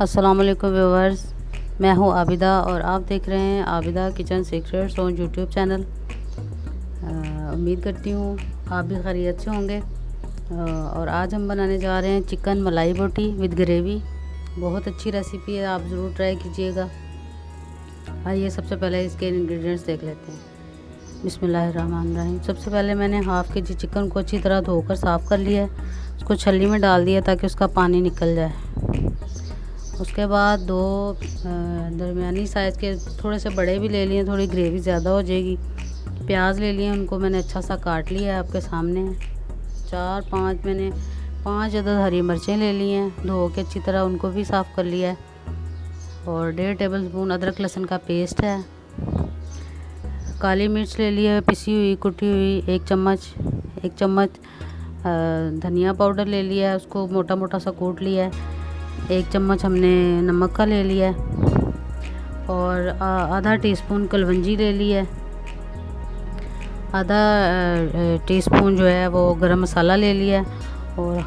अस्सलाम वालेकुम व्यूवर्स, मैं हूं आबिदा और आप देख रहे हैं Abida kitchen secrets on YouTube channel. उम्मीद करती हूं आप भी खैरियत से होंगे। और आज हम बनाने जा रहे हैं चिकन मलाई बोटी विद ग्रेवी। बहुत अच्छी रेसिपी है, आप ज़रूर ट्राई कीजिएगा। आइए सबसे पहले इसके इंग्रेडिएंट्स देख लेते हैं। बिस्मिल्लाहिर्रहमानिर्रहीम। सबसे पहले मैंने हाफ़ के जी चिकन को अच्छी तरह धोकर साफ़ कर लिया है। उसको छलनी में डाल दिया ताकि उसका पानी निकल जाए। उसके बाद दो दरमियानी साइज़ के, थोड़े से बड़े भी ले लिए, थोड़ी ग्रेवी ज़्यादा हो जाएगी, प्याज ले लिए। उनको मैंने अच्छा सा काट लिया है, आपके सामने है। मैंने 5 अदद हरी मिर्चें ले ली हैं, धो के अच्छी तरह उनको भी साफ़ कर लिया है। और 1.5 टेबलस्पून अदरक लहसुन का पेस्ट है। काली मिर्च ले ली है पिसी हुई, कुटी हुई, 1 चम्मच धनिया पाउडर ले लिया है, उसको मोटा मोटा सा कूट लिया है। 1 चम्मच हमने नमक का ले लिया है। और आधा टीस्पून कलवंजी ले ली है। आधा टीस्पून जो है वो गरम मसाला ले लिया है। और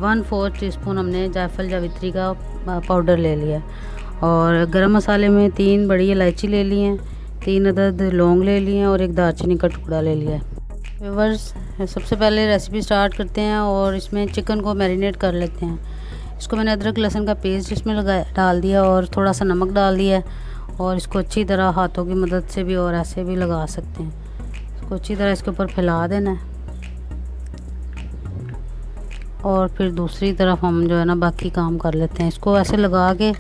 1/4 टीस्पून हमने जायफल जावित्री का पाउडर ले लिया है। और गरम मसाले में 3 बड़ी इलायची ले ली हैं, 3 अदद लौंग ले लिए हैं और 1 दालचीनी का टुकड़ा ले लिया है। व्यूअर्स, सबसे पहले रेसिपी स्टार्ट करते हैं और इसमें चिकन को मैरिनेट कर लेते हैं। इसको मैंने अदरक लहसुन का पेस्ट इसमें डाल दिया और थोड़ा सा नमक डाल दिया है। और इसको अच्छी तरह हाथों की मदद से भी और ऐसे भी लगा सकते हैं। इसको अच्छी तरह इसके ऊपर फैला देना है। और फिर दूसरी तरफ हम जो है ना बाकी काम कर लेते हैं। इसको ऐसे लगा के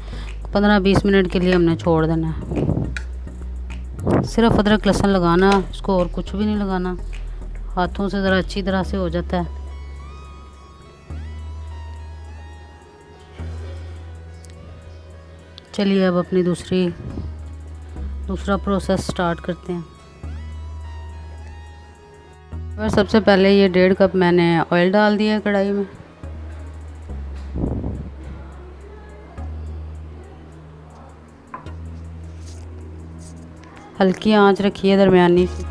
15-20 मिनट के लिए हमने छोड़ देना है। सिर्फ अदरक लहसुन लगाना, इसको और कुछ भी नहीं लगाना। हाथों से ज़रा अच्छी तरह से हो जाता है। चलिए अब अपनी दूसरा प्रोसेस स्टार्ट करते हैं। और सबसे पहले ये 1.5 कप मैंने ऑयल डाल दिया है कढ़ाई में। हल्की आंच रखिए दरमियानी सी।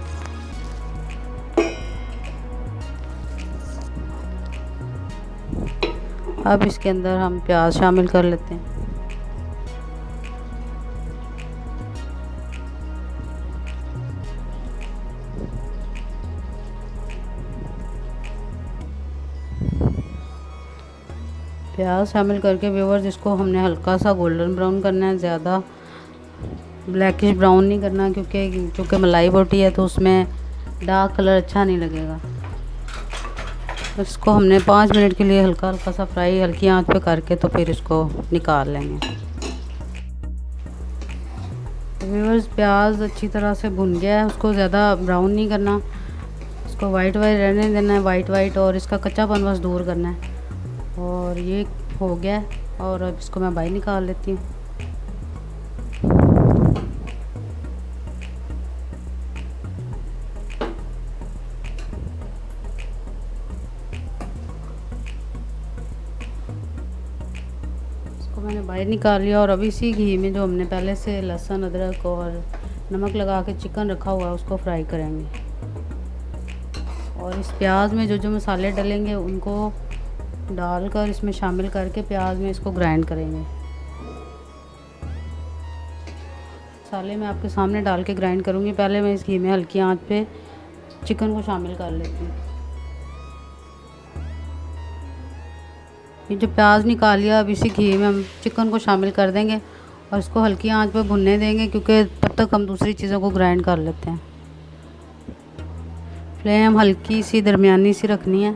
अब इसके अंदर हम प्याज शामिल कर लेते हैं। प्याज शामिल करके व्यूअर्स इसको हमने हल्का सा गोल्डन ब्राउन करना है, ज़्यादा ब्लैकिश ब्राउन नहीं करना, क्योंकि मलाई बोटी है तो उसमें डार्क कलर अच्छा नहीं लगेगा। इसको हमने 5 मिनट के लिए हल्का हल्का सा फ्राई हल्की आंच पे करके तो फिर इसको निकाल लेंगे। व्यूअर्स, प्याज अच्छी तरह से भुन गया है, उसको ज़्यादा ब्राउन नहीं करना, इसको वाइट रहने देना है, वाइट और इसका कच्चापन बस दूर करना है। और ये हो गया और अब इसको मैं बाहर निकाल लेती हूँ। इसको मैंने बाहर निकाल लिया और अब इसी घी में जो हमने पहले से लहसुन अदरक और नमक लगा के चिकन रखा हुआ है उसको फ्राई करेंगे। और इस प्याज में जो मसाले डलेंगे उनको डालकर इसमें शामिल करके प्याज में इसको ग्राइंड करेंगे। मसाले मैं आपके सामने डाल के ग्राइंड करूँगी। पहले मैं इस घी में हल्की आंच पे चिकन को शामिल कर लेती हूँ। ये जो प्याज निकाल लिया, अब इसी घी में हम चिकन को शामिल कर देंगे और इसको हल्की आंच पे भुनने देंगे, क्योंकि तब तक हम दूसरी चीज़ों को ग्राइंड कर लेते हैं। फ्लेम हल्की सी दरमियानी सी रखनी है।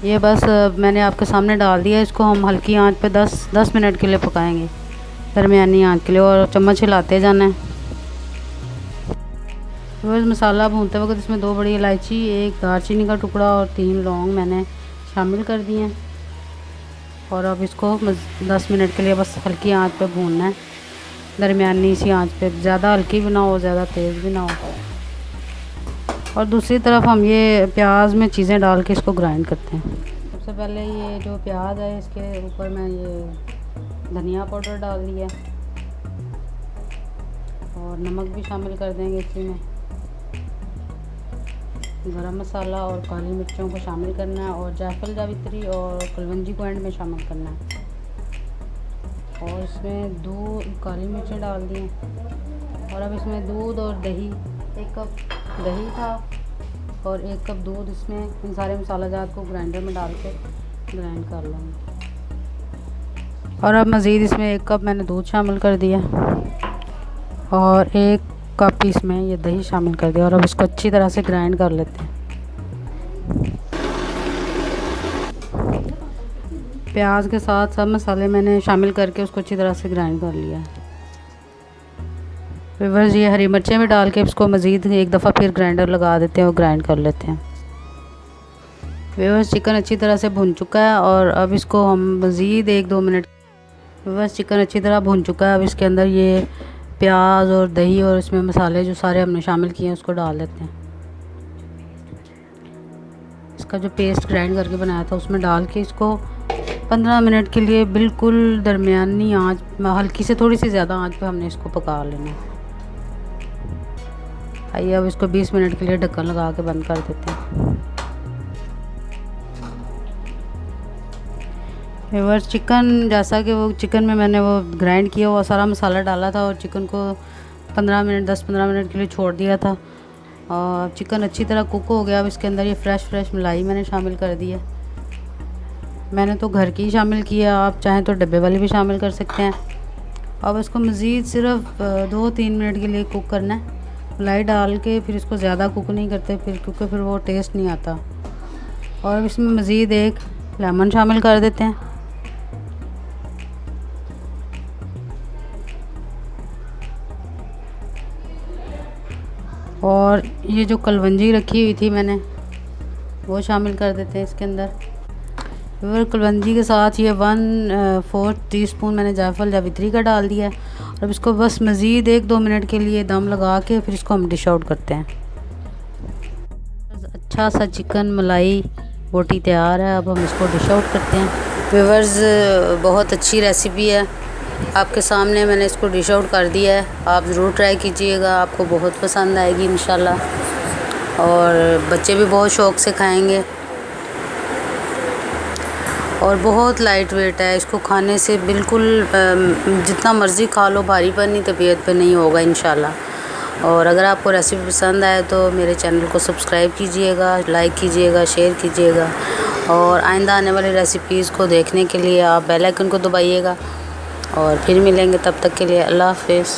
ये बस मैंने आपके सामने डाल दिया। इसको हम हल्की आंच पे 10 मिनट के लिए पकाएंगे, दरमियानी आंच के लिए, और चम्मच हिलाते जाना है। तो मसाला भूनते वक्त इसमें 2 बड़ी इलायची, 1 दालचीनी का टुकड़ा और 3 लौंग मैंने शामिल कर दिए हैं। और अब इसको 10 मिनट के लिए बस हल्की आंच पे भूनना है, दरमियानी सी आंच पे, ज़्यादा हल्की भी ना हो ज़्यादा तेज़ भी ना हो। और दूसरी तरफ हम ये प्याज में चीज़ें डाल के इसको ग्राइंड करते हैं। सबसे पहले ये जो प्याज है इसके ऊपर मैं ये धनिया पाउडर डाल दिया और नमक भी शामिल कर देंगे इसी में। गरम मसाला और काली मिर्चों को शामिल करना है और जायफल जावित्री और कलवंजी को एंड में शामिल करना है। और इसमें 2 काली मिर्चें डाल दी हैं और अब इसमें दूध और दही, 1 कप दही था और 1 कप दूध, इसमें इन सारे मसाला जात को ग्राइंडर में डाल के ग्राइंड कर लेंगे। और अब मज़ीद इसमें 1 कप मैंने दूध शामिल कर दिया और 1 कप इसमें ये दही शामिल कर दिया और अब इसको अच्छी तरह से ग्राइंड कर लेते हैं। प्याज के साथ सब मसाले मैंने शामिल करके उसको अच्छी तरह से ग्राइंड कर लिया है। व्यूअर्स, ये हरी मिर्चें भी डाल के इसको मज़ीद एक दफ़ा फिर ग्राइंडर लगा देते हैं और ग्राइंड कर लेते हैं। व्यूअर्स, चिकन अच्छी तरह से भुन चुका है और अब इसको हम मज़ीद 1-2 मिनट। व्यूअर्स, चिकन अच्छी तरह भुन चुका है। अब इसके अंदर ये प्याज और दही और इसमें मसाले जो सारे हमने शामिल किए हैं उसको डाल देते हैं। इसका जो पेस्ट ग्राइंड करके बनाया था उसमें डाल के इसको 15 मिनट के लिए बिल्कुल दरमियानी आंच, हल्की से थोड़ी सी ज़्यादा आंच पे हमने इसको पका लेना है। आइए अब इसको 20 मिनट के लिए ढक्कन लगा के बंद कर देते हैं। व्यूअर्स, चिकन जैसा कि वो चिकन में मैंने वो ग्राइंड किया हुआ सारा मसाला डाला था और चिकन को 10-15 मिनट के लिए छोड़ दिया था और चिकन अच्छी तरह कुक हो गया। अब इसके अंदर ये फ्रेश मलाई मैंने शामिल कर दी है। मैंने तो घर की शामिल किया, आप चाहें तो डब्बे वाली भी शामिल कर सकते हैं। अब इसको मज़ीद सिर्फ 2-3 मिनट के लिए कुक करना है। मलाई डाल के फिर इसको ज़्यादा कुक नहीं करते फिर, क्योंकि फिर वो टेस्ट नहीं आता। और अब इसमें मज़ीद 1 लेमन शामिल कर देते हैं। और ये जो कलवंजी रखी हुई थी मैंने वो शामिल कर देते हैं इसके अंदर। फिर कलवंजी के साथ ये 1/4 टीस्पून मैंने जायफल जावित्री का डाल दिया है और अब इसको बस मज़ीद 1-2 मिनट के लिए दम लगा के फिर इसको हम डिश आउट करते हैं। अच्छा सा चिकन मलाई बोटी तैयार है। अब हम इसको डिश आउट करते हैं। व्यूअर्स, बहुत अच्छी रेसिपी है, आपके सामने मैंने इसको डिश आउट कर दिया है। आप ज़रूर ट्राई कीजिएगा, आपको बहुत पसंद आएगी इंशाल्लाह और बच्चे भी बहुत शौक़ से खाएंगे। और बहुत लाइट वेट है, इसको खाने से बिल्कुल जितना मर्ज़ी खा लो भारीपन नहीं तबीयत पे नहीं होगा इंशाल्लाह। और अगर आपको रेसिपी पसंद आए तो मेरे चैनल को सब्सक्राइब कीजिएगा, लाइक कीजिएगा, शेयर कीजिएगा और आइंदा आने वाली रेसिपीज़ को देखने के लिए आप बेल आइकन को दबाइएगा। और फिर मिलेंगे, तब तक के लिए अल्लाह हाफ़िज़।